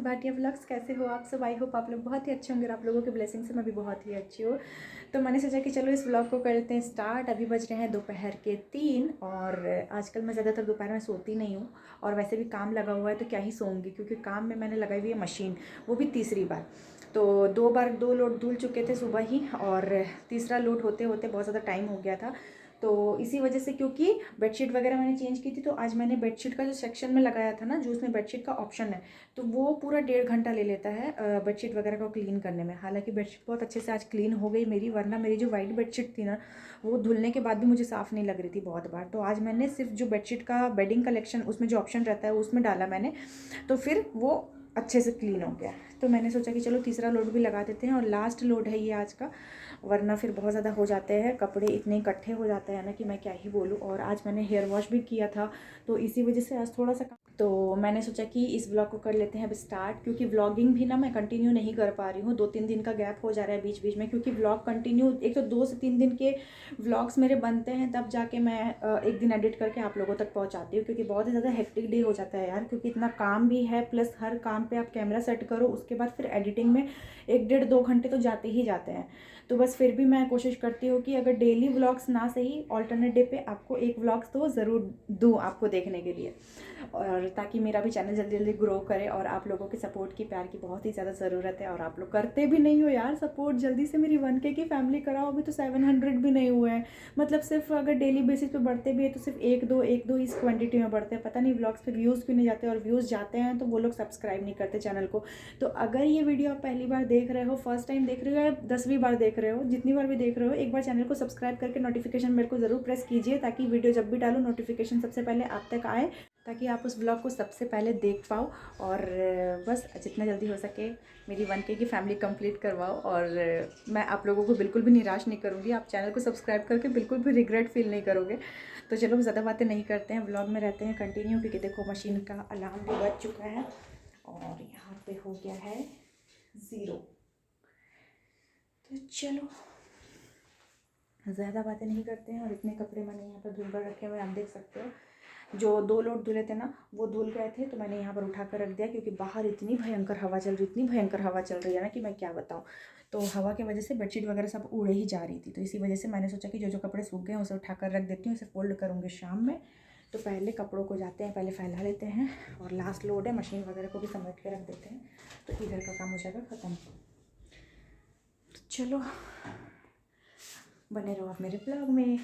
Bhatia vlogs. कैसे हो आप सब? आई होप आप लोग बहुत ही अच्छे होंगे और आप लोगों के ब्लेसिंग से मैं भी बहुत ही अच्छी हूँ। तो मैंने सोचा कि चलो इस व्लॉग को करते हैं स्टार्ट। अभी बज रहे हैं दोपहर के 3 और आजकल मैं ज़्यादातर दोपहर में सोती नहीं हूँ और वैसे भी काम लगा हुआ है तो क्या ही सोऊंगी, क्योंकि काम में मैंने लगाई हुई है मशीन, वो भी तीसरी बार। तो 2 बार 2 लोड धुल चुके थे सुबह ही और तीसरा लोड होते होते बहुत ज़्यादा टाइम हो गया था। तो इसी वजह से, क्योंकि बेडशीट वगैरह मैंने चेंज की थी, तो आज मैंने बेडशीट का जो सेक्शन में लगाया था ना, जो उसमें बेडशीट का ऑप्शन है, तो वो पूरा 1.5 घंटा ले लेता है बेडशीट वगैरह को क्लीन करने में। हालांकि बेडशीट बहुत अच्छे से आज क्लीन हो गई मेरी, वरना मेरी जो वाइट बेडशीट थी ना, वो धुलने के बाद भी मुझे साफ़ नहीं लग रही थी बहुत बार। तो आज मैंने सिर्फ जो बेडशीट का बेडिंग कलेक्शन, उसमें जो ऑप्शन रहता है उसमें डाला मैंने, तो फिर वो अच्छे से क्लीन हो गया। तो मैंने सोचा कि चलो तीसरा लोड भी लगा देते हैं और लास्ट लोड है ये आज का, वरना फिर बहुत ज़्यादा हो जाते हैं कपड़े, इतने इकट्ठे हो जाते हैं ना कि मैं क्या ही बोलूँ। और आज मैंने हेयर वॉश भी किया था, तो इसी वजह से आज थोड़ा सा तो मैंने सोचा कि इस व्लॉग को कर लेते हैं अब स्टार्ट। क्योंकि व्लॉगिंग भी ना मैं कंटिन्यू नहीं कर पा रही हूँ, 2-3 दिन का गैप हो जा रहा है बीच बीच में, क्योंकि व्लॉग कंटिन्यू, एक तो 2 से 3 दिन के व्लॉग्स मेरे बनते हैं, तब जाके मैं एक दिन एडिट करके आप लोगों तक पहुँचाती हूँ। क्योंकि बहुत ही ज़्यादा हेक्टिक डे हो जाता है यार, क्योंकि इतना काम भी है, प्लस हर काम पर आप कैमरा सेट करो, उसके बाद फिर एडिटिंग में 1-1.5-2 घंटे तो जाते ही जाते हैं। तो बस फिर भी मैं कोशिश करती हूँ कि अगर डेली व्लॉग्स ना सही, ऑल्टरनेट डे पे आपको एक व्लॉग्स तो ज़रूर दूँ आपको देखने के लिए, और ताकि मेरा भी चैनल जल्दी जल्दी ग्रो करे। और आप लोगों के सपोर्ट की, प्यार की बहुत ही ज़्यादा ज़रूरत है, और आप लोग करते भी नहीं हो यार सपोर्ट। जल्दी से मेरी 1K की फैमिली कराओ, अभी तो 700 भी नहीं हुए हैं। मतलब सिर्फ अगर डेली बेसिस पे बढ़ते भी है तो सिर्फ 1-2 इस क्वान्टिटी में बढ़ते हैं। पता नहीं व्लॉग्स पे व्यूज़ क्यों नहीं जाते, और व्यूज़ जाते हैं तो वो लोग सब्सक्राइब नहीं करते चैनल को। तो अगर ये वीडियो आप पहली बार देख रहे हो, फर्स्ट टाइम देख रहे हो, या 10वीं बार देख रहे हो, जितनी बार भी देख रहे हो, एक बार चैनल को सब्सक्राइब करके नोटिफिकेशन मेरे को ज़रूर प्रेस कीजिए, ताकि वीडियो जब भी डालो नोटिफिकेशन सबसे पहले आप तक आए, ताकि आप उस ब्लॉग को सबसे पहले देख पाओ। और बस जितना जल्दी हो सके मेरी 1K की फैमिली कंप्लीट करवाओ। और मैं आप लोगों को बिल्कुल भी निराश नहीं करूँगी, आप चैनल को सब्सक्राइब करके बिल्कुल भी रिग्रेट फील नहीं करोगे। तो चलो ज़्यादा बातें नहीं करते हैं, ब्लॉग में रहते हैं कंटिन्यू। क्योंकि देखो मशीन का अलार्म भी बज चुका है और यहाँ पे हो गया है 0। तो चलो ज़्यादा बातें नहीं करते हैं। और इतने कपड़े मैंने यहाँ पर धुल कर रखे हुए, आप देख सकते हो। जो 2 लोड धुले थे ना, वो धुल गए थे, तो मैंने यहाँ पर उठा कर रख दिया, क्योंकि बाहर इतनी भयंकर हवा चल रही, इतनी भयंकर हवा चल रही है ना कि मैं क्या बताऊँ। तो हवा की वजह से बेडशीट वगैरह सब उड़े ही जा रही थी। तो इसी वजह से मैंने सोचा कि जो जो कपड़े सूख गए हैं उसे उठा कर रख देती हूँ, उसे फोल्ड करूँगी शाम में। तो पहले कपड़ों को जाते हैं, पहले फैला लेते हैं, और लास्ट लोड है, मशीन वगैरह को भी समेट के रख देते हैं, तो इधर का काम हो जाएगा ख़त्म। तो चलो बने रहो आप मेरे ब्लॉग में।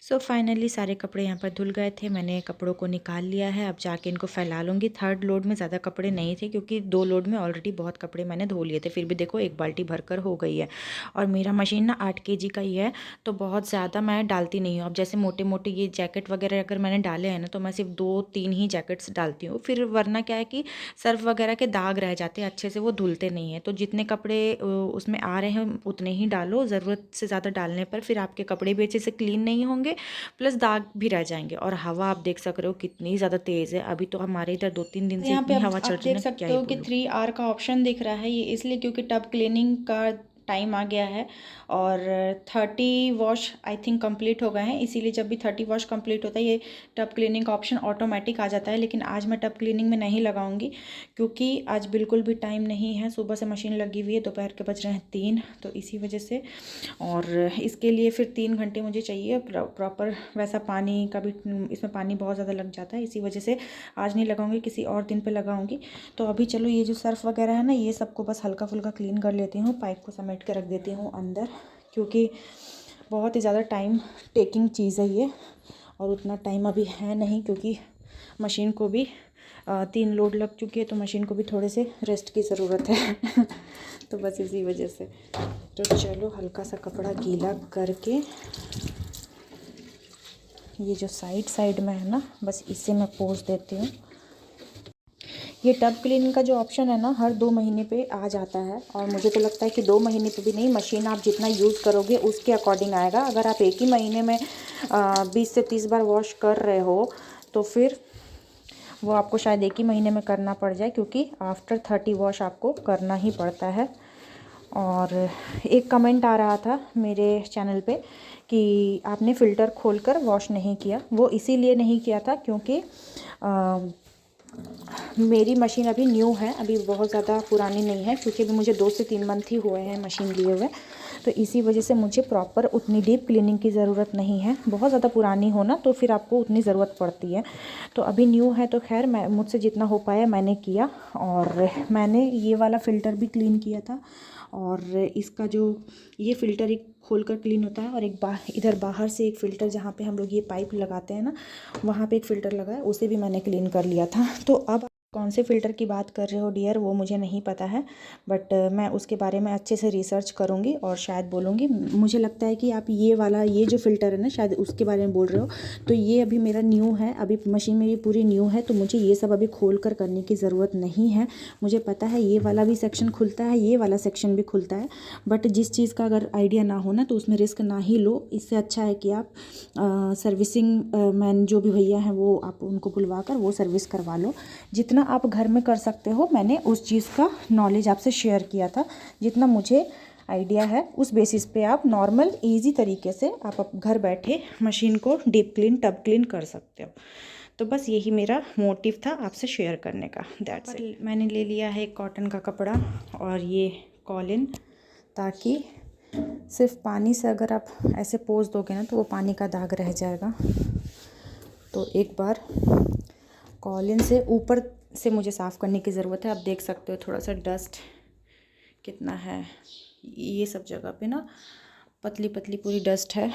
सो फाइनली सारे कपड़े यहाँ पर धुल गए थे, मैंने कपड़ों को निकाल लिया है। अब जाके इनको फैला लूँगी। 3rd लोड में ज़्यादा कपड़े नहीं थे, क्योंकि 2 लोड में ऑलरेडी बहुत कपड़े मैंने धो लिए थे। फिर भी देखो 1 बाल्टी भरकर हो गई है। और मेरा मशीन ना 8 kg का ही है, तो बहुत ज़्यादा मैं डालती नहीं हूँ। अब जैसे मोटे मोटे ये जैकेट वगैरह अगर मैंने डाले हैं ना, तो मैं सिर्फ 2-3 ही जैकेट्स डालती हूँ। फिर वरना क्या है कि सर्फ वगैरह के दाग रह जाते हैं, अच्छे से वो धुलते नहीं हैं। तो जितने कपड़े उसमें आ रहे हैं उतने ही डालो, ज़रूरत से ज़्यादा डालने पर फिर आपके कपड़े भी अच्छे से क्लीन नहीं होंगे, प्लस दाग भी रह जाएंगे। और हवा आप देख सक रहे हो कितनी ज़्यादा तेज़ है। अभी तो हमारे इधर 2-3 दिन से यहाँ पे इतनी हवा चल आप रही है देख ना, क्या सकते ही हो कि बोलूँ। 3R का ऑप्शन दिख रहा है। ये इसलिए क्योंकि टब क्लीनिंग का टाइम आ गया है और 30 वॉश आई थिंक कंप्लीट हो गए हैं, इसीलिए जब भी 30 वॉश कंप्लीट होता है ये टब क्लीनिंग का ऑप्शन ऑटोमेटिक आ जाता है। लेकिन आज मैं टब क्लीनिंग में नहीं लगाऊंगी, क्योंकि आज बिल्कुल भी टाइम नहीं है। सुबह से मशीन लगी हुई है, दोपहर के बज रहे हैं 3, तो इसी वजह से। और इसके लिए फिर 3 घंटे मुझे चाहिए प्रॉपर वैसा पानी का भी, इसमें पानी बहुत ज़्यादा लग जाता है, इसी वजह से आज नहीं लगाऊंगी, किसी और दिन पे लगाऊंगी। तो अभी चलो ये जो सर्फ वगैरह है ना, ये सबको बस हल्का फुल्का क्लीन कर लेती हूँ, पाइप को समेट के रख देती हूँ अंदर, क्योंकि बहुत ही ज़्यादा टाइम टेकिंग चीज़ है ये। और उतना टाइम अभी है नहीं, क्योंकि मशीन को भी 3 लोड लग चुकी है, तो मशीन को भी थोड़े से रेस्ट की ज़रूरत है तो बस इसी वजह से। तो चलो हल्का सा कपड़ा गीला करके, ये जो साइड में है ना, बस इसे मैं पोंछ देती हूँ। ये टब क्लीनिंग का जो ऑप्शन है ना, हर 2 महीने पे आ जाता है, और मुझे तो लगता है कि 2 महीने पे भी नहीं, मशीन आप जितना यूज़ करोगे उसके अकॉर्डिंग आएगा। अगर आप एक ही महीने में 20 से 30 बार वॉश कर रहे हो, तो फिर वो आपको शायद एक ही महीने में करना पड़ जाए, क्योंकि आफ्टर 30 वॉश आपको करना ही पड़ता है। और एक कमेंट आ रहा था मेरे चैनल पे कि आपने फ़िल्टर खोलकर वॉश नहीं किया। वो इसीलिए नहीं किया था क्योंकि मेरी मशीन अभी न्यू है, अभी बहुत ज़्यादा पुरानी नहीं है, क्योंकि अभी मुझे 2 से 3 मंथ ही हुए हैं मशीन लिए हुए। तो इसी वजह से मुझे प्रॉपर उतनी डीप क्लीनिंग की ज़रूरत नहीं है। बहुत ज़्यादा पुरानी हो ना तो फिर आपको उतनी ज़रूरत पड़ती है। तो अभी न्यू है तो खैर मैं मुझसे जितना हो पाया मैंने किया। और मैंने ये वाला फ़िल्टर भी क्लीन किया था, और इसका जो ये फ़िल्टर एक खोलकर क्लीन होता है, और एक इधर बाहर से एक फ़िल्टर जहाँ पे हम लोग ये पाइप लगाते हैं ना, वहाँ पे एक फ़िल्टर लगा है, उसे भी मैंने क्लीन कर लिया था। तो अब कौन से फ़िल्टर की बात कर रहे हो डियर, वो मुझे नहीं पता है, बट मैं उसके बारे में अच्छे से रिसर्च करूँगी और शायद बोलूँगी। मुझे लगता है कि आप ये वाला, ये जो फ़िल्टर है ना, शायद उसके बारे में बोल रहे हो। तो ये अभी मेरा न्यू है, अभी मशीन मेरी पूरी न्यू है, तो मुझे ये सब अभी खोल कर करने की ज़रूरत नहीं है। मुझे पता है ये वाला भी सेक्शन खुलता है, ये वाला सेक्शन भी खुलता है, बट जिस चीज़ का अगर आइडिया ना हो ना तो उसमें रिस्क ना ही लो। इससे अच्छा है कि आप सर्विसिंग मैन जो भी भैया हैं वो आप उनको बुलवा कर वो सर्विस करवा लो। जितना आप घर में कर सकते हो, मैंने उस चीज़ का नॉलेज आपसे शेयर किया था। जितना मुझे आइडिया है उस बेसिस पे आप नॉर्मल इजी तरीके से आप घर बैठे मशीन को डीप क्लीन, टब क्लीन कर सकते हो। तो बस यही मेरा मोटिव था आपसे शेयर करने का, दैट्स इट। मैंने ले लिया है कॉटन का कपड़ा और ये कॉलिन, ताकि सिर्फ पानी से अगर आप ऐसे पोंछ दोगे ना तो वो पानी का दाग रह जाएगा। तो एक बार कॉलिन से ऊपर से मुझे साफ़ करने की ज़रूरत है। आप देख सकते हो थोड़ा सा डस्ट कितना है, ये सब जगह पे ना पतली पतली पूरी डस्ट है,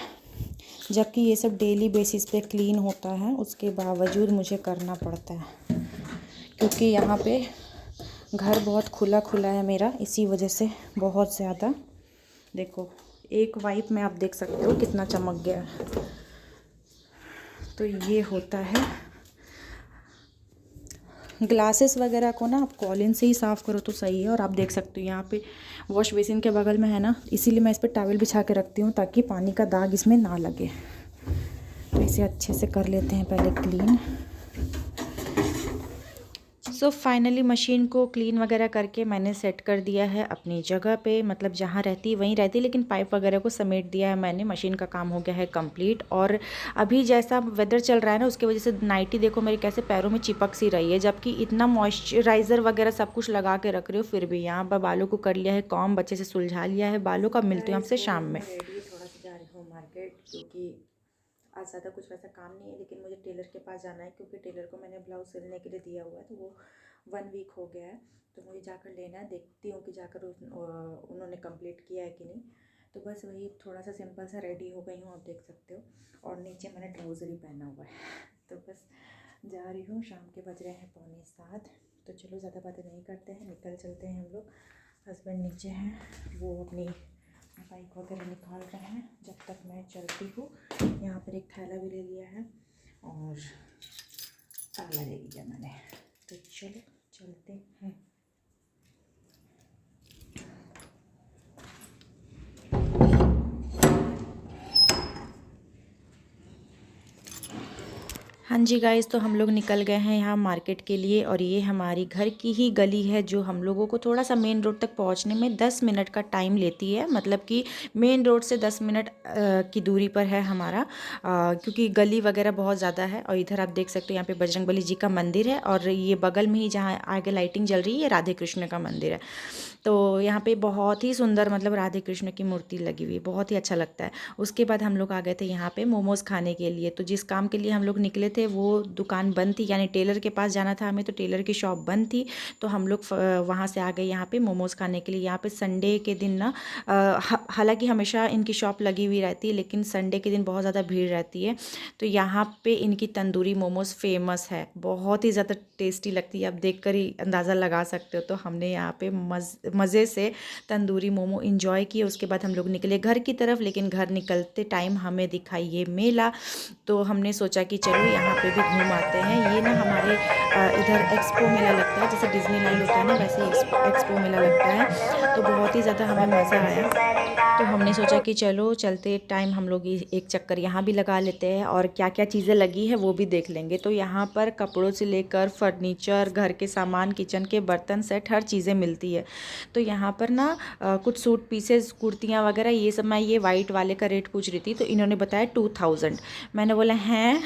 जबकि ये सब डेली बेसिस पे क्लीन होता है। उसके बावजूद मुझे करना पड़ता है, क्योंकि यहाँ पे घर बहुत खुला खुला है मेरा, इसी वजह से बहुत ज़्यादा। देखो एक वाइप में आप देख सकते हो कितना चमक गया है। तो ये होता है। ग्लासेस वगैरह को ना आप कॉलिन से ही साफ़ करो तो सही है। और आप देख सकते हो यहाँ पे वॉश बेसिन के बगल में है ना, इसीलिए मैं इस पर टॉवल बिछा के रखती हूँ ताकि पानी का दाग इसमें ना लगे। तो इसे अच्छे से कर लेते हैं पहले क्लीन। सो फाइनली मशीन को क्लीन वगैरह करके मैंने सेट कर दिया है अपनी जगह पे, मतलब जहाँ रहती वहीं रहती, लेकिन पाइप वगैरह को समेट दिया है मैंने। मशीन का काम हो गया है कंप्लीट। और अभी जैसा वेदर चल रहा है ना, उसकी वजह से नाइटी देखो मेरे कैसे पैरों में चिपक सी रही है, जबकि इतना मॉइस्चराइज़र वगैरह सब कुछ लगा के रख रही हूँ, फिर भी यहाँ पर बालों को कर लिया है कॉम, बच्चे से सुलझा लिया है बालों का। मिलती हूँ आपसे शाम में। थोड़ा सा जा रही हूँ मार्केट, क्योंकि आज ज़्यादा कुछ वैसा काम नहीं है, लेकिन मुझे टेलर के पास जाना है, क्योंकि टेलर को मैंने ब्लाउज सिलने के लिए दिया हुआ है, तो वो 1 वीक हो गया है, तो मुझे जाकर लेना है। देखती हूँ कि जाकर उन्होंने कंप्लीट किया है कि नहीं। तो बस वही थोड़ा सा सिंपल सा रेडी हो गई हूँ, आप देख सकते हो। और नीचे मैंने ट्राउज़र ही पहना हुआ है। तो बस जा रही हूँ, शाम के बज रहे हैं 6:45। तो चलो ज़्यादा बातें नहीं करते हैं, निकल चलते हैं हम लोग। हस्बैंड नीचे हैं, वो अपनी बाइक वगैरह निकाल रहे हैं, जब तक मैं चलती हूँ। यहाँ पर एक थैला भी ले लिया है और ताला ले लिया मैंने। तो चलो चलते हैं। हाँ जी गाइस, तो हम लोग निकल गए हैं यहाँ मार्केट के लिए। और ये हमारी घर की ही गली है, जो हम लोगों को थोड़ा सा मेन रोड तक पहुँचने में 10 मिनट का टाइम लेती है। मतलब कि मेन रोड से 10 मिनट की दूरी पर है हमारा, क्योंकि गली वगैरह बहुत ज़्यादा है। और इधर आप देख सकते हो यहाँ पे बजरंगबली जी का मंदिर है, और ये बगल में ही जहाँ आगे लाइटिंग जल रही है ये राधे कृष्ण का मंदिर है। तो यहाँ पे बहुत ही सुंदर, मतलब राधे कृष्ण की मूर्ति लगी हुई है, बहुत ही अच्छा लगता है। उसके बाद हम लोग आ गए थे यहाँ पे मोमोज़ खाने के लिए। तो जिस काम के लिए हम लोग निकले थे वो दुकान बंद थी, यानी टेलर के पास जाना था हमें, तो टेलर की शॉप बंद थी। तो हम लोग वहाँ से आ गए यहाँ पे मोमोज़ खाने के लिए। यहाँ पे संडे के दिन ना, हालांकि हमेशा इनकी शॉप लगी हुई रहती है, लेकिन संडे के दिन बहुत ज़्यादा भीड़ रहती है। तो यहाँ पे इनकी तंदूरी मोमोज़ फेमस है, बहुत ही ज़्यादा टेस्टी लगती है, आप देख कर ही अंदाज़ा लगा सकते हो। तो हमने यहाँ पे मज़े से तंदूरी मोमो इंजॉय किए। उसके बाद हम लोग निकले घर की तरफ, लेकिन घर निकलते टाइम हमें दिखाई ये मेला। तो हमने सोचा कि चलो यहाँ पे भी घूम आते हैं। ये ना हमारे इधर एक्सपो मेला लगता है, जैसे डिज्नीलैंड होता है ना, वैसे एक्सपो मेला लगता है। तो बहुत ही ज़्यादा हमें मज़ा आया। तो हमने सोचा कि चलो चलते टाइम हम लोग एक चक्कर यहाँ भी लगा लेते हैं, और क्या क्या चीज़ें लगी है वो भी देख लेंगे। तो यहाँ पर कपड़ों से लेकर फर्नीचर, घर के सामान, किचन के बर्तन सेट, हर चीज़ें मिलती है। तो यहाँ पर ना कुछ सूट पीसेस, कुर्तियाँ वगैरह ये सब, मैं ये वाइट वाले का रेट पूछ रही थी, तो इन्होंने बताया 2000। मैंने बोला हैं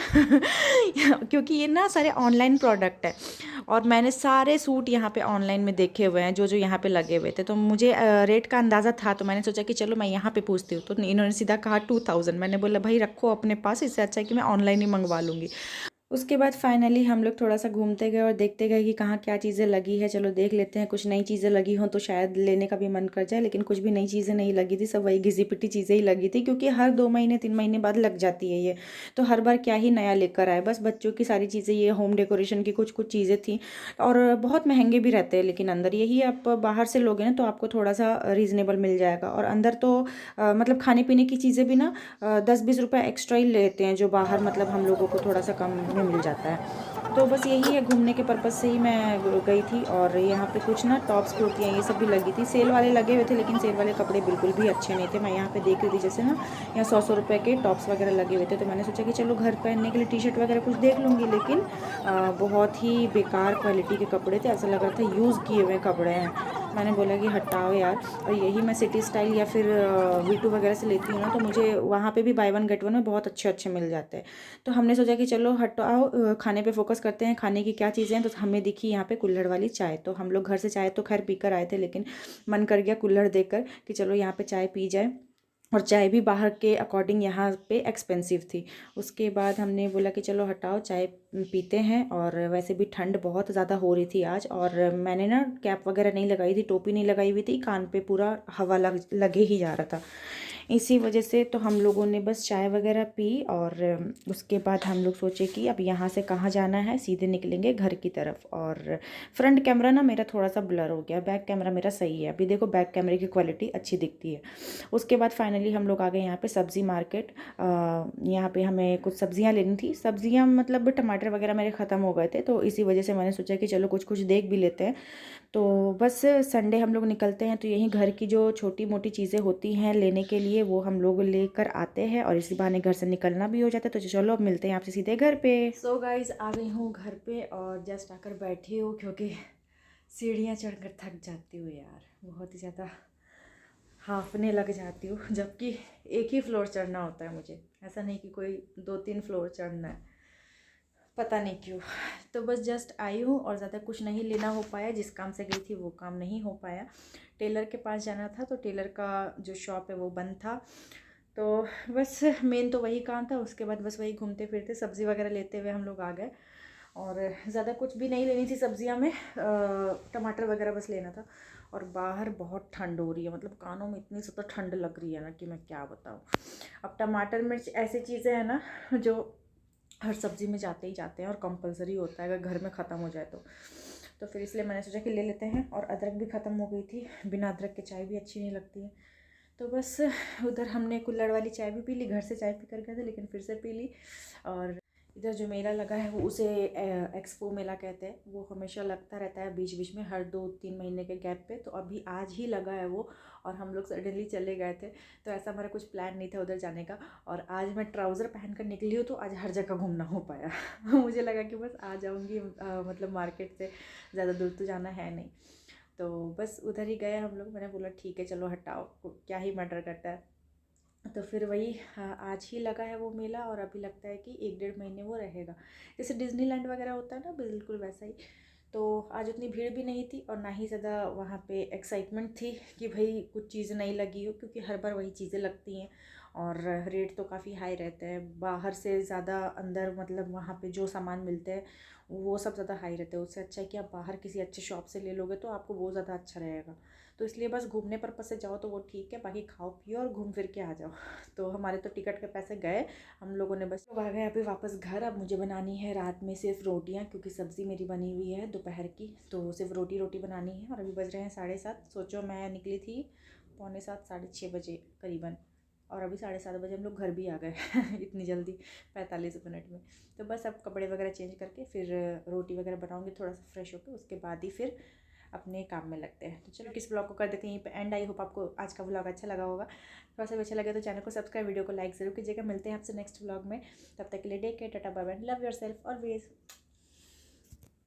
क्योंकि ये ना सारे ऑनलाइन प्रोडक्ट परफेक्ट है। और मैंने सारे सूट यहाँ पे ऑनलाइन में देखे हुए हैं, जो जो यहाँ पे लगे हुए थे, तो मुझे रेट का अंदाज़ा था, तो मैंने सोचा कि चलो मैं यहाँ पे पूछती हूँ। तो इन्होंने सीधा कहा 2000। मैंने बोला भाई रखो अपने पास, इससे अच्छा है कि मैं ऑनलाइन ही मंगवा लूँगी। उसके बाद फाइनली हम लोग थोड़ा सा घूमते गए और देखते गए कि कहाँ क्या चीज़ें लगी है। चलो देख लेते हैं, कुछ नई चीज़ें लगी हों तो शायद लेने का भी मन कर जाए, लेकिन कुछ भी नई चीज़ें नहीं लगी थी, सब वही घिसी पिटी चीज़ें ही लगी थी, क्योंकि हर 2 महीने 3 महीने बाद लग जाती है ये। तो हर बार क्या ही नया लेकर आए, बस बच्चों की सारी चीज़ें, ये होम डेकोरेशन की कुछ कुछ चीज़ें थी, और बहुत महंगे भी रहते हैं, लेकिन अंदर यही आप बाहर से लोगे ना तो आपको थोड़ा सा रीज़नेबल मिल जाएगा। और अंदर तो मतलब खाने पीने की चीज़ें भी ना 10-20 रुपये एक्स्ट्रा ही लेते हैं, जो बाहर मतलब हम लोगों को थोड़ा सा कम में मिल जाता है। तो बस यही है, घूमने के पर्पज़ से ही मैं गई थी। और यहाँ पे कुछ ना टॉप्स कुर्तियाँ ये सब भी लगी थी, सेल वाले लगे हुए थे, लेकिन सेल वाले कपड़े बिल्कुल भी अच्छे नहीं थे। मैं यहाँ पे देख रही थी, जैसे ना यहाँ 100 रुपये के टॉप्स वगैरह लगे हुए थे, तो मैंने सोचा कि चलो घर पहनने के लिए टी शर्ट वगैरह कुछ देख लूँगी, लेकिन बहुत ही बेकार क्वालिटी के कपड़े थे, ऐसा लग रहा था यूज़ किए हुए कपड़े हैं। मैंने बोला कि हटाओ यार। और यही मैं सिटी स्टाइल या फिर V2 वगैरह से लेती हूँ ना, तो मुझे वहाँ पे भी बाय वन गेट वन में बहुत अच्छे अच्छे मिल जाते हैं। तो हमने सोचा कि चलो हटाओ, खाने पे फोकस करते हैं, खाने की क्या चीज़ें हैं। तो हमें दिखी यहाँ पे कुल्हड़ वाली चाय, तो हम लोग घर से चाय तो खैर पीकर आए थे, लेकिन मन कर गया कुल्हड़ देखकर कि चलो यहाँ पे चाय पी जाए। और चाय भी बाहर के अकॉर्डिंग यहाँ पे एक्सपेंसिव थी। उसके बाद हमने बोला कि चलो हटाओ, चाय पीते हैं। और वैसे भी ठंड बहुत ज़्यादा हो रही थी आज, और मैंने ना कैप वगैरह नहीं लगाई थी, टोपी नहीं लगाई हुई थी, कान पे पूरा हवा लगे ही जा रहा था। इसी वजह से तो हम लोगों ने बस चाय वगैरह पी, और उसके बाद हम लोग सोचे कि अब यहाँ से कहाँ जाना है, सीधे निकलेंगे घर की तरफ। और फ्रंट कैमरा ना मेरा थोड़ा सा ब्लर हो गया, बैक कैमरा मेरा सही है। अभी देखो बैक कैमरे की क्वालिटी अच्छी दिखती है। उसके बाद फाइनली हम लोग आ गए यहाँ पे सब्ज़ी मार्केट। यहाँ पे हमें कुछ सब्ज़ियाँ लेनी थी। सब्ज़ियाँ मतलब टमाटर वगैरह मेरे ख़त्म हो गए थे, तो इसी वजह से मैंने सोचा कि चलो कुछ कुछ देख भी लेते हैं। तो बस संडे हम लोग निकलते हैं, तो यहीं घर की जो छोटी मोटी चीज़ें होती हैं लेने के लिए, वो हम लोग लेकर आते हैं, और इसी बहाने घर से निकलना भी हो जाता है। तो चलो अब मिलते हैं आपसे सीधे घर पे। सो गाइज आ गई हूँ घर पे, और जस्ट आकर बैठी हूँ, क्योंकि सीढ़ियाँ चढ़कर थक जाती हूँ यार, बहुत ही ज़्यादा हाँफने लग जाती हूँ, जबकि एक ही फ्लोर चढ़ना होता है मुझे, ऐसा नहीं कि कोई 2-3 फ्लोर चढ़ना है, पता नहीं क्यों। तो बस जस्ट आई हूँ, और ज़्यादा कुछ नहीं लेना हो पाया, जिस काम से गई थी वो काम नहीं हो पाया। टेलर के पास जाना था, तो टेलर का जो शॉप है वो बंद था, तो बस मेन तो वही काम था। उसके बाद बस वही घूमते फिरते सब्ज़ी वगैरह लेते हुए हम लोग आ गए, और ज़्यादा कुछ भी नहीं लेनी थी सब्जियां में, टमाटर वगैरह बस लेना था। और बाहर बहुत ठंड हो रही है, मतलब कानों में इतनी ज़्यादा ठंड लग रही है ना कि मैं क्या बताऊँ। अब टमाटर मिर्च ऐसी चीज़ें हैं ना जो हर सब्ज़ी में जाते ही जाते हैं, और कंपलसरी होता है अगर घर में ख़त्म हो जाए तो फिर इसलिए मैंने सोचा कि ले लेते हैं। और अदरक भी ख़त्म हो गई थी, बिना अदरक के चाय भी अच्छी नहीं लगती है। तो बस उधर हमने कुल्हड़ वाली चाय भी पी ली, घर से चाय पी कर गए थे, लेकिन फिर से पी ली। और इधर जो मेला लगा है वो उसे एक्सपो मेला कहते हैं, वो हमेशा लगता रहता है बीच बीच में, हर 2-3 महीने के गैप पे। तो अभी आज ही लगा है वो, और हम लोग सडनली चले गए थे, तो ऐसा हमारा कुछ प्लान नहीं था उधर जाने का। और आज मैं ट्राउज़र पहन कर निकली हूँ, तो आज हर जगह घूमना हो पाया मुझे लगा कि बस आ जाऊँगी, मतलब मार्केट से ज़्यादा दूर तो जाना है नहीं, तो बस उधर ही गए हम लोग। मैंने बोला ठीक है चलो हटाओ, क्या ही मैटर करता है। तो फिर वही आज ही लगा है वो मेला, और अभी लगता है कि 1-1.5 महीने वो रहेगा, जैसे डिज्नीलैंड वगैरह होता है ना, बिल्कुल वैसा ही। तो आज उतनी भीड़ भी नहीं थी, और ना ही ज़्यादा वहाँ पे एक्साइटमेंट थी कि भाई कुछ चीज़ें नहीं लगी हो, क्योंकि हर बार वही चीज़ें लगती हैं, और रेट तो काफ़ी हाई रहते हैं बाहर से ज़्यादा। अंदर मतलब वहाँ पे जो सामान मिलते हैं वो सब ज़्यादा हाई रहते हैं। उससे अच्छा है कि आप बाहर किसी अच्छे शॉप से ले लोगे, तो आपको वो ज़्यादा अच्छा रहेगा। तो इसलिए बस घूमने पर्पस से जाओ तो वो ठीक है, बाकी खाओ पियो और घूम फिर के आ जाओ तो हमारे तो टिकट के पैसे गए, हम लोगों ने बस आ गए अभी वापस घर। अब मुझे बनानी है रात में सिर्फ रोटियां, क्योंकि सब्ज़ी मेरी बनी हुई है दोपहर की, तो सिर्फ रोटी बनानी है। और अभी बज रहे हैं 7:30। सोचो मैं निकली थी 6:45 6:30 बजे करीबन, और अभी 7:30 बजे हम लोग घर भी आ गए इतनी जल्दी 45 मिनट में। तो बस अब कपड़े वगैरह चेंज करके फिर रोटी वगैरह बनाऊँगी, थोड़ा सा फ्रेश होकर, उसके बाद ही फिर अपने काम में लगते हैं। तो चलो किस ब्लॉग को कर देते हैं यहीं पे एंड। आई होप आपको आज का ब्लॉग अच्छा लगा होगा। थोड़ा सा भी अच्छा लगे तो चैनल को सब्सक्राइब, वीडियो को लाइक ज़रूर कीजिएगा। मिलते हैं आपसे नेक्स्ट ब्लॉग में, तब तक के लिए take care, tata bye bye, love yourself always.